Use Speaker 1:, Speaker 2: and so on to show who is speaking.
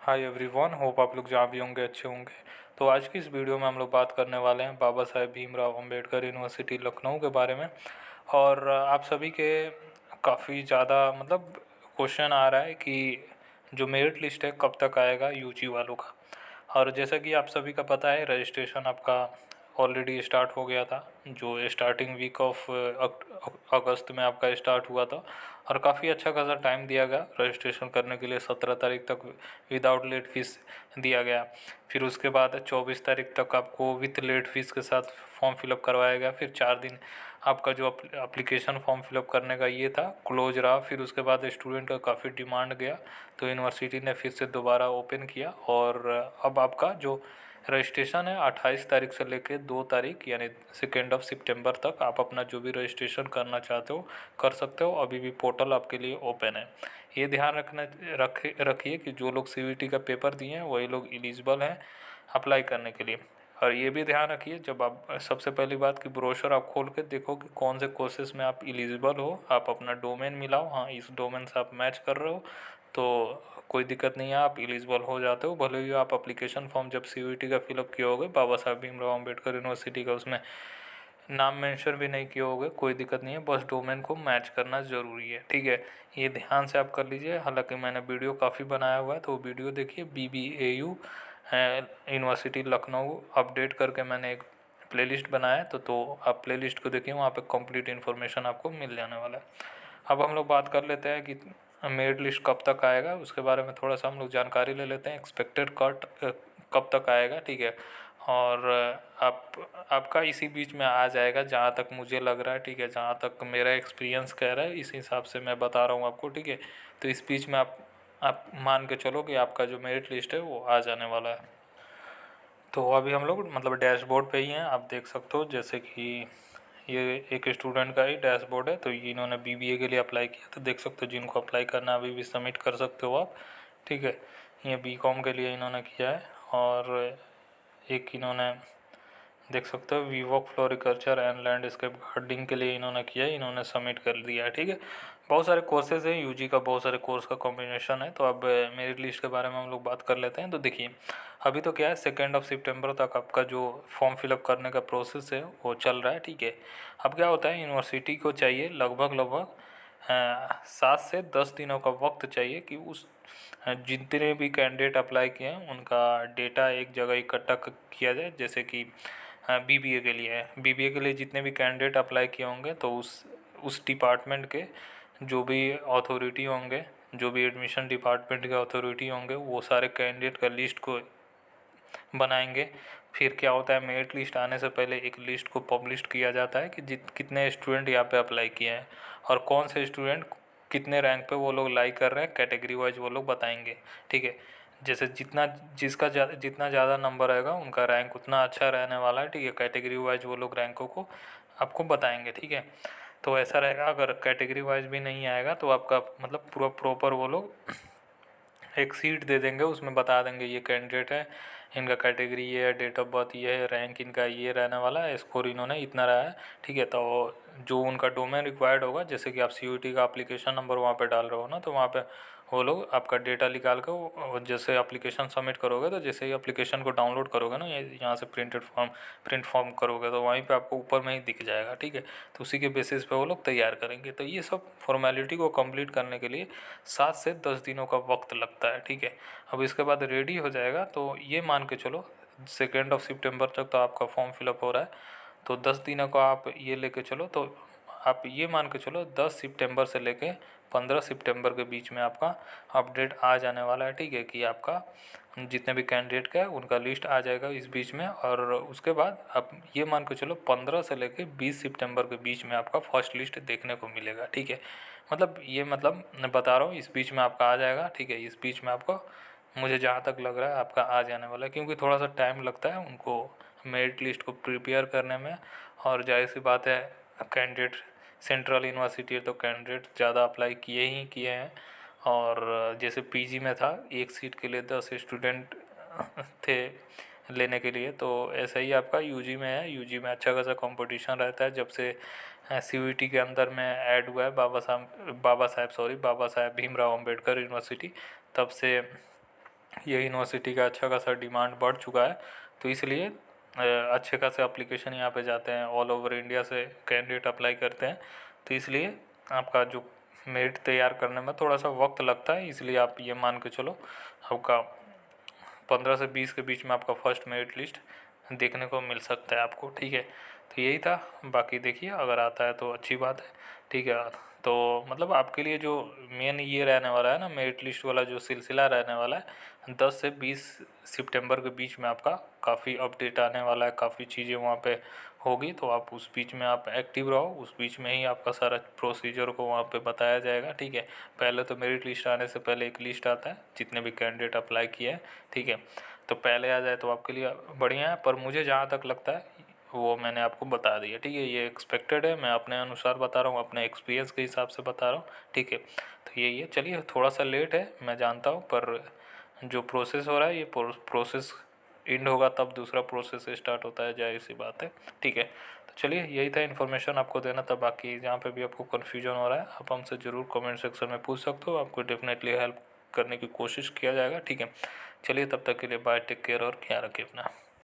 Speaker 1: Hi everyone, hope आप लोग जहाँ भी होंगे अच्छे होंगे। तो आज की इस वीडियो में हम लोग बात करने वाले हैं बाबा साहेब भीमराव अंबेडकर यूनिवर्सिटी लखनऊ के बारे में। और आप सभी के काफ़ी ज़्यादा क्वेश्चन आ रहा है कि जो मेरिट लिस्ट है कब तक आएगा यूजी वालों का। और जैसा कि आप सभी का पता है, रजिस्ट्रेशन आपका ऑलरेडी स्टार्ट हो गया था, जो स्टार्टिंग वीक ऑफ अगस्त में आपका स्टार्ट हुआ था। और काफ़ी अच्छा खासा टाइम दिया गया रजिस्ट्रेशन करने के लिए, 17 तारीख तक विदाउट लेट फीस दिया गया। फिर उसके बाद 24 तारीख तक आपको विथ लेट फीस के साथ फॉर्म फिलअप करवाया गया। फिर 4 दिन आपका जो अप्लीकेशन फॉर्म फिलअप करने का ये था क्लोज रहा। फिर उसके बाद स्टूडेंट का काफ़ी डिमांड गया, तो यूनिवर्सिटी ने फिर से दोबारा ओपन किया। और अब आपका जो रजिस्ट्रेशन है 28 तारीख से लेकर 2 तारीख यानी 2 सितंबर तक आप अपना जो भी रजिस्ट्रेशन करना चाहते हो कर सकते हो। अभी भी पोर्टल आपके लिए ओपन है। ये ध्यान रखिए कि जो लोग सीयूईटी का पेपर दिए हैं वही लोग एलिजिबल हैं अप्लाई करने के लिए। और ये भी ध्यान रखिए, जब आप सबसे पहली बात कि ब्रोशर आप खोल के देखो कि कौन से कोर्सेज में आप एलिजिबल हो। आप अपना डोमेन मिलाओ, हाँ इस डोमेन से आप मैच कर रहे हो तो कोई दिक्कत नहीं है, आप एलिजिबल हो जाते हो। भले ही आप एप्लीकेशन फॉर्म जब सीयूईटी का फिलअप किए होगे बाबा साहब भीमराव अम्बेडकर यूनिवर्सिटी का, उसमें नाम मेंशन भी नहीं किए होगे, कोई दिक्कत नहीं है, बस डोमेन को मैच करना ज़रूरी है, ठीक है। ये ध्यान से आप कर लीजिए। हालांकि मैंने वीडियो काफ़ी बनाया हुआ है, तो वीडियो देखिए। BBAU यूनिवर्सिटी लखनऊ अपडेट करके मैंने एक प्लेलिस्ट बनाया है, तो आप प्लेलिस्ट को देखिए, वहाँ पे कंप्लीट इन्फॉर्मेशन आपको मिल जाने वाला है। अब हम लोग बात कर लेते हैं कि मेरिट लिस्ट कब तक आएगा, उसके बारे में थोड़ा सा हम लोग जानकारी ले लेते हैं। एक्सपेक्टेड कट कब तक आएगा, ठीक है। और आपका इसी बीच में आ जाएगा जहाँ तक मुझे लग रहा है, ठीक है। जहाँ तक मेरा एक्सपीरियंस कह रहा है इस हिसाब से मैं बता रहा हूँ आपको, ठीक है। तो इस बीच में आप मान के चलो कि आपका जो मेरिट लिस्ट है वो आ जाने वाला है। तो अभी हम लोग डैशबोर्ड पे ही हैं, आप देख सकते हो। जैसे कि ये एक स्टूडेंट का ही डैशबोर्ड है, तो ये इन्होंने बीबीए के लिए अप्लाई किया, तो देख सकते हो जिनको अप्लाई करना है अभी भी सबमिट कर सकते हो आप, ठीक है। ये बीकॉम के लिए इन्होंने किया है। और एक इन्होंने देख सकते हो वीवॉक फ्लोरिकल्चर एंड लैंडस्केप गार्डनिंग के लिए इन्होंने किया है, इन्होंने सबमिट कर दिया है, ठीक है। बहुत सारे कोर्सेज हैं यूजी का, बहुत सारे कोर्स का कॉम्बिनेशन है। तो अब मेरिट लिस्ट के बारे में हम लोग बात कर लेते हैं। तो देखिए, अभी तो क्या है, 2 सितंबर तक आपका जो फॉर्म फिलअप करने का प्रोसेस है वो चल रहा है, ठीक है। अब क्या होता है, यूनिवर्सिटी को चाहिए लगभग 7 से 10 दिनों का वक्त चाहिए कि उस जितने भी कैंडिडेट अप्लाई किए हैं उनका डेटा एक जगह इकट्ठा किया जाए। जैसे कि बीबीए के लिए है, बीबीए के लिए जितने भी कैंडिडेट अप्लाई किए होंगे तो उस डिपार्टमेंट के जो भी अथॉरिटी होंगे, जो भी एडमिशन डिपार्टमेंट के अथॉरिटी होंगे, वो सारे कैंडिडेट का लिस्ट को बनाएंगे। फिर क्या होता है, मेरिट लिस्ट आने से पहले एक लिस्ट को पब्लिश किया जाता है कि कितने स्टूडेंट यहाँ पे अप्लाई किए हैं और कौन से स्टूडेंट कितने रैंक पे वो लोग लाई कर रहे हैं, कैटेगरी वाइज वो लोग बताएंगे, ठीक है। जैसे जितना ज़्यादा नंबर आएगा उनका रैंक उतना अच्छा रहने वाला है, ठीक है। कैटेगरी वाइज वो लोग रैंकों को आपको बताएंगे, ठीक है। तो ऐसा रहेगा, अगर कैटेगरी वाइज भी नहीं आएगा तो आपका पूरा प्रॉपर वो लोग एक सीट दे देंगे, उसमें बता देंगे ये कैंडिडेट है, इनका कैटेगरी ये है, डेट ऑफ बर्थ ये है, रैंक इनका ये रहने वाला है, स्कोर इन्होंने इतना रहा है, ठीक है। तो जो उनका डोमेन रिक्वायर्ड होगा, जैसे कि आप सीयूईटी का एप्लीकेशन नंबर वहाँ पे डाल रहे हो ना, तो वहाँ पे वो लोग आपका डेटा निकाल कर जैसे एप्लीकेशन सबमिट करोगे, तो जैसे ही एप्लीकेशन को डाउनलोड करोगे ना, यहाँ से प्रिंट फॉर्म करोगे तो वहीं पे आपको ऊपर में ही दिख जाएगा, ठीक है। तो उसी के बेसिस पे वो लोग तैयार करेंगे। तो ये सब फॉर्मेलिटी को कंप्लीट करने के लिए 7 से 10 दिनों का वक्त लगता है, ठीक है। अब इसके बाद रेडी हो जाएगा, तो ये मान के चलो 2 सितंबर तक तो आपका फॉर्म फिलअप हो रहा है, तो 10 दिनों का आप ये लेके चलो, तो आप ये मान के चलो 10 सितंबर से लेके 15 सितंबर के बीच में आपका अपडेट आ जाने वाला है, ठीक है। कि आपका जितने भी कैंडिडेट का है उनका लिस्ट आ जाएगा इस बीच में। और उसके बाद आप ये मान के चलो 15 से लेके 20 सितंबर के बीच में आपका फर्स्ट लिस्ट देखने को मिलेगा, ठीक है। मैं बता रहा हूँ इस बीच में आपका आ जाएगा, ठीक है। इस बीच में आपको, मुझे जहाँ तक लग रहा है, आपका आ जाने वाला है, क्योंकि थोड़ा सा टाइम लगता है उनको मेरिट लिस्ट को प्रिपेयर करने में। और जाहिर सी बात है, कैंडिडेट सेंट्रल यूनिवर्सिटी है तो कैंडिडेट ज़्यादा अप्लाई किए ही किए हैं। और जैसे पीजी में था, एक सीट के लिए 10 स्टूडेंट थे लेने के लिए, तो ऐसा ही आपका यूजी में है। यूजी में अच्छा खासा कंपटीशन रहता है, जब से सीयूईटी के अंदर में ऐड हुआ है बाबा साहब भीमराव अंबेडकर यूनिवर्सिटी, तब से ये यूनिवर्सिटी का अच्छा खासा डिमांड बढ़ चुका है, तो इसलिए अच्छे खासे एप्लीकेशन यहाँ पे जाते हैं, ऑल ओवर इंडिया से कैंडिडेट अप्लाई करते हैं, तो इसलिए आपका जो मेरिट तैयार करने में थोड़ा सा वक्त लगता है। इसलिए आप ये मान के चलो आपका 15 से 20 के बीच में आपका फर्स्ट मेरिट लिस्ट देखने को मिल सकता है आपको, ठीक है। तो यही था, बाकी देखिए अगर आता है तो अच्छी बात है, ठीक है। तो मतलब आपके लिए जो मेन ये रहने वाला है ना, मेरिट लिस्ट वाला जो सिलसिला रहने वाला है, 10 से 20 सितंबर के बीच में आपका काफ़ी अपडेट आने वाला है, काफ़ी चीज़ें वहाँ पे होगी, तो आप उस बीच में आप एक्टिव रहो, उस बीच में ही आपका सारा प्रोसीजर को वहाँ पे बताया जाएगा, ठीक है। पहले तो मेरिट लिस्ट आने से पहले एक लिस्ट आता है जितने भी कैंडिडेट अप्लाई किए हैं, ठीक है। तो पहले आ जाए तो आपके लिए बढ़िया है, पर मुझे जहाँ तक लगता है वो मैंने आपको बता दिया, ठीक है। ये एक्सपेक्टेड है, मैं अपने अनुसार बता रहा हूँ, अपने एक्सपीरियंस के हिसाब से बता रहा हूँ, ठीक है। तो यही है, चलिए थोड़ा सा लेट है मैं जानता हूँ, पर जो प्रोसेस हो रहा है ये प्रोसेस एंड होगा तब दूसरा प्रोसेस स्टार्ट होता है, जाहिर सी बात है, ठीक है। तो चलिए यही था इन्फॉर्मेशन आपको देना था। बाकी जहाँ पे भी आपको कन्फ्यूजन हो रहा है आप हमसे ज़रूर कमेंट सेक्शन में पूछ सकते हो, आपको डेफिनेटली हेल्प करने की कोशिश किया जाएगा, ठीक है। चलिए तब तक के लिए बाय, टेक केयर और ख्याल रखिए अपना।